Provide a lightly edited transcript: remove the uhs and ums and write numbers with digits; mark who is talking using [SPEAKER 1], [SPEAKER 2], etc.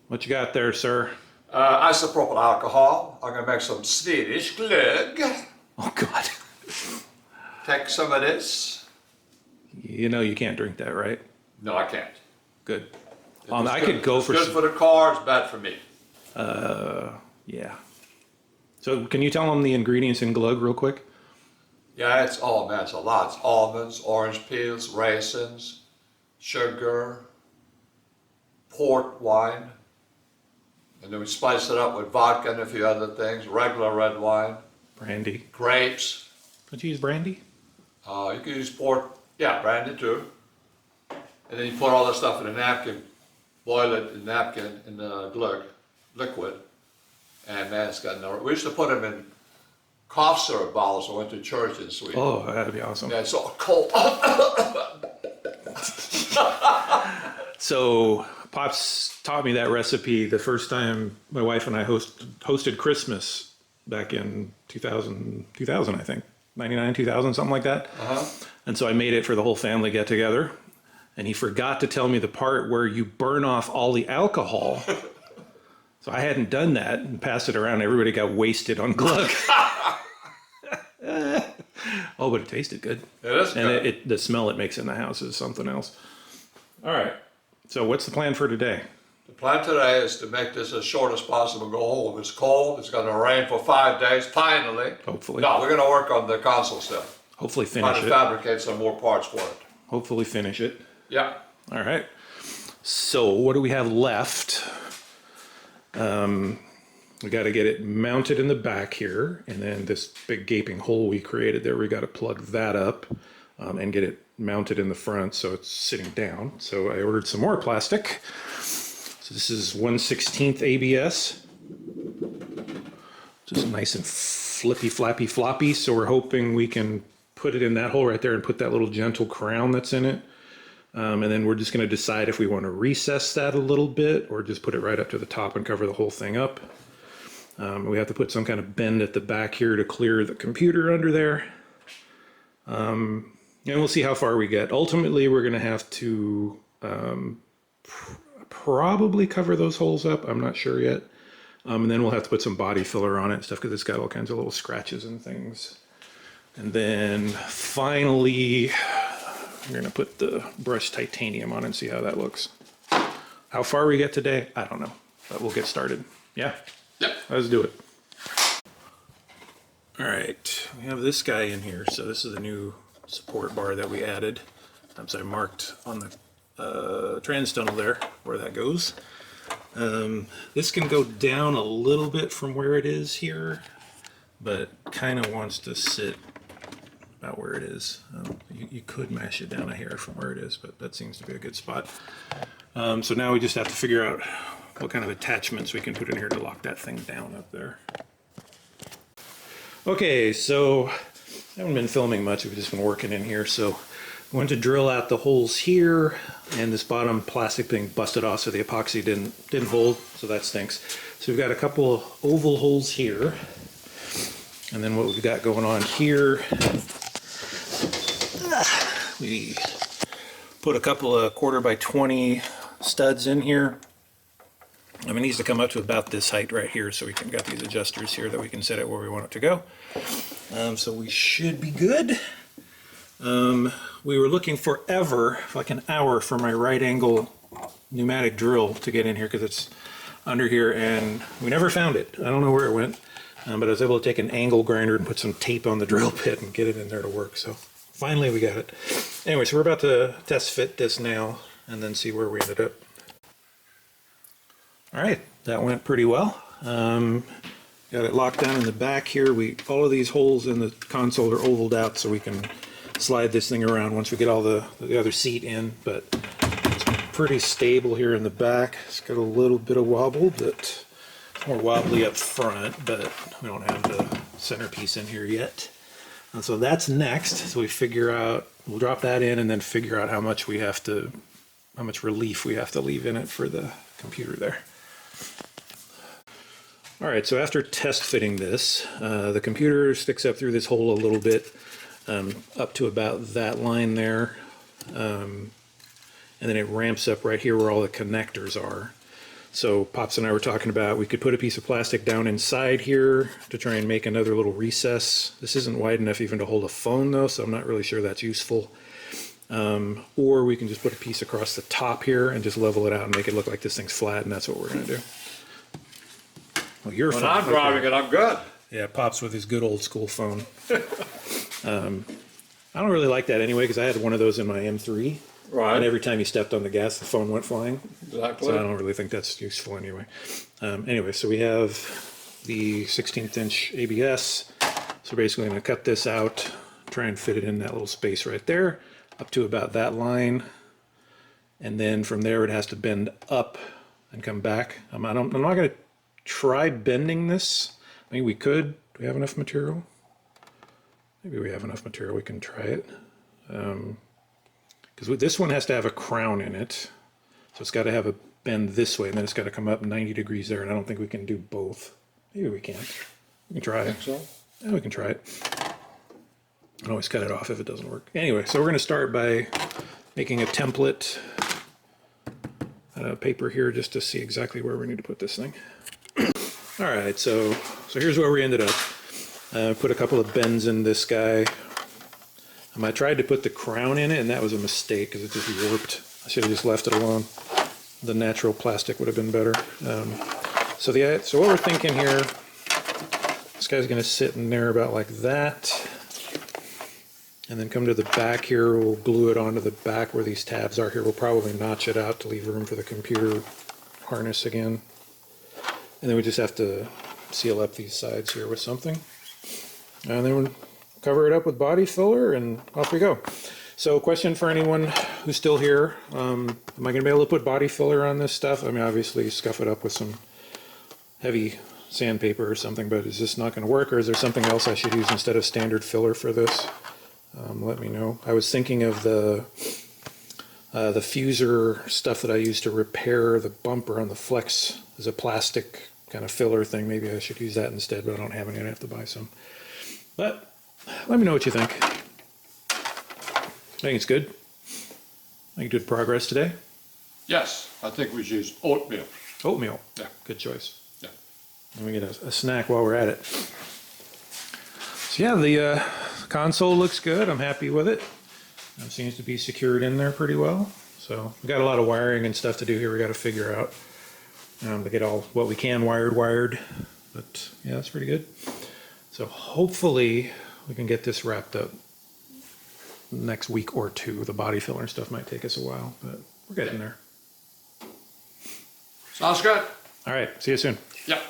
[SPEAKER 1] What you got there, sir?
[SPEAKER 2] Isopropyl alcohol. I'm going to make some Swedish glug.
[SPEAKER 1] Oh, God.
[SPEAKER 2] Take some of this.
[SPEAKER 1] You know you can't drink that, right?
[SPEAKER 2] No, I can't.
[SPEAKER 1] Good.
[SPEAKER 2] It's
[SPEAKER 1] could go
[SPEAKER 2] it's
[SPEAKER 1] for
[SPEAKER 2] good for the car, it's bad for me.
[SPEAKER 1] Yeah. So can you tell them the ingredients in glug real quick?
[SPEAKER 2] Yeah, it's a lot. It's almonds, orange peels, raisins, sugar, port wine. And then we spice it up with vodka and a few other things, regular red wine,
[SPEAKER 1] Brandy.
[SPEAKER 2] grapes.
[SPEAKER 1] Would you use brandy?
[SPEAKER 2] You can use port, yeah, brandy too. And then you put all that stuff in a napkin, boil it in a napkin in the glug, liquid. And man, it's got no, we used to put them in cough syrup bottles when I went to church in Sweden.
[SPEAKER 1] Oh, that'd be awesome.
[SPEAKER 2] Yeah, it's all cold.
[SPEAKER 1] So Pops taught me that recipe the first time my wife and I hosted Christmas back in 2000, I think. 99, 2000, something like that. And so I made it for the whole family get together. And he forgot to tell me the part where you burn off all the alcohol. So I hadn't done that and passed it around. Everybody got wasted on glug. Oh, but it tasted good.
[SPEAKER 2] It is good.
[SPEAKER 1] And the smell it makes in the house is something else. All right. So what's the plan for today?
[SPEAKER 2] The plan today is to make this as short as possible, go home. It's cold, it's going to rain for 5 days, finally.
[SPEAKER 1] Hopefully.
[SPEAKER 2] No, we're going to work on the console stuff.
[SPEAKER 1] Hopefully
[SPEAKER 2] Trying
[SPEAKER 1] finish
[SPEAKER 2] to
[SPEAKER 1] it.
[SPEAKER 2] fabricate some more parts for it.
[SPEAKER 1] Hopefully finish it.
[SPEAKER 2] Yeah.
[SPEAKER 1] All right. So what do we have left? We got to get it mounted in the back here, and then this big gaping hole we created there, we got to plug that up and get it mounted in the front so it's sitting down. So I ordered some more plastic. So this is 1/16 ABS. Just nice and flippy, flappy, floppy. So we're hoping we can put it in that hole right there and put that little gentle crown that's in it. And then we're just going to decide if we want to recess that a little bit or just put it right up to the top and cover the whole thing up. We have to put some kind of bend at the back here to clear the computer under there. And we'll see how far we get. Ultimately, we're going to have to probably cover those holes up. I'm not sure yet. And then we'll have to put some body filler on it and stuff because it's got all kinds of little scratches and things. And then finally, we're going to put the brushed titanium on and see how that looks. How far we get today, I don't know, but we'll get started. Yeah?
[SPEAKER 2] Yep.
[SPEAKER 1] Let's do it. All right, we have this guy in here. So this is the new support bar that we added. So I marked on the trans tunnel there where that goes. This can go down a little bit from where it is here, but kind of wants to sit about where it is. You could mash it down a hair from where it is, but that seems to be a good spot. So now we just have to figure out what kind of attachments we can put in here to lock that thing down up there. Okay, so I haven't been filming much, we've just been working in here. So I went to drill out the holes here, and this bottom plastic thing busted off, so the epoxy didn't hold, so that stinks. So we've got a couple of oval holes here, and then what we've got going on here, we put a couple of 1/4x20 studs in here. I mean, it needs to come up to about this height right here, so we can got these adjusters here that we can set it where we want it to go. So we should be good. We were looking forever, like an hour, for my right angle pneumatic drill to get in here because it's under here, and we never found it. I don't know where it went, but I was able to take an angle grinder and put some tape on the drill bit and get it in there to work. So finally we got it. Anyway, so we're about to test fit this now and then see where we ended up. All right, that went pretty well. Got it locked down in the back here. All of these holes in the console are ovaled out so we can slide this thing around once we get all the other seat in, but it's pretty stable here in the back. It's got a little bit of wobble, but it's more wobbly up front, but we don't have the centerpiece in here yet. And so that's next. So we'll drop that in and then figure out how much relief we have to leave in it for the computer there. All right, so after test fitting this, the computer sticks up through this hole a little bit, up to about that line there, and then it ramps up right here where all the connectors are. So Pops and I were talking about we could put a piece of plastic down inside here to try and make another little recess. This isn't wide enough even to hold a phone though, so I'm not really sure that's useful. Or we can just put a piece across the top here and just level it out and make it look like this thing's flat, and that's what we're gonna do. Well, you're
[SPEAKER 2] When
[SPEAKER 1] fine.
[SPEAKER 2] I'm driving it, I'm good.
[SPEAKER 1] Yeah, Pops with his good old school phone. I don't really like that anyway because I had one of those in my M3.
[SPEAKER 2] Right.
[SPEAKER 1] And every time you stepped on the gas, the phone went flying.
[SPEAKER 2] Exactly.
[SPEAKER 1] So I don't really think that's useful anyway. Anyway, so we have the 16th inch ABS. So we're basically going to cut this out, try and fit it in that little space right there, up to about that line. And then from there it has to bend up and come back. I'm not going to try bending this. I mean, we could. Do we have enough material? Maybe we have enough material. We can try it. Because this one has to have a crown in it. So it's got to have a bend this way, and then it's got to come up 90 degrees there, and I don't think we can do both. Maybe we can. We can try it.
[SPEAKER 2] So?
[SPEAKER 1] Yeah, we can try it. I can always cut it off if it doesn't work. Anyway, so we're going to start by making a template paper here just to see exactly where we need to put this thing. All right, so here's where we ended up. Put a couple of bends in this guy. I tried to put the crown in it, and that was a mistake because it just warped. I should have just left it alone. The natural plastic would have been better. So what we're thinking here, this guy's going to sit in there about like that, and then come to the back here. We'll glue it onto the back where these tabs are here. We'll probably notch it out to leave room for the computer harness again, and then we just have to seal up these sides here with something, and then we'll cover it up with body filler, and off we go. So question for anyone who's still here, am I going to be able to put body filler on this stuff? I mean, obviously scuff it up with some heavy sandpaper or something, but is this not going to work, or is there something else I should use instead of standard filler for this? Let me know. I was thinking of the fuser stuff that I used to repair the bumper on the Flex as a plastic kind of filler thing. Maybe I should use that instead, but I don't have any. I have to buy some. But let me know what you think. I think it's good. I think good progress today.
[SPEAKER 2] Yes, I think we should use oatmeal.
[SPEAKER 1] Oatmeal.
[SPEAKER 2] Yeah.
[SPEAKER 1] Good choice.
[SPEAKER 2] Yeah.
[SPEAKER 1] Let me get a snack while we're at it. So yeah, the console looks good. I'm happy with it. It seems to be secured in there pretty well. So we got a lot of wiring and stuff to do here. We got to figure out to get all what we can wired. But yeah, that's pretty good. So hopefully we can get this wrapped up next week or two. The body filler and stuff might take us a while, but we're getting there.
[SPEAKER 2] Sounds good.
[SPEAKER 1] All right, see you soon.
[SPEAKER 2] Yeah.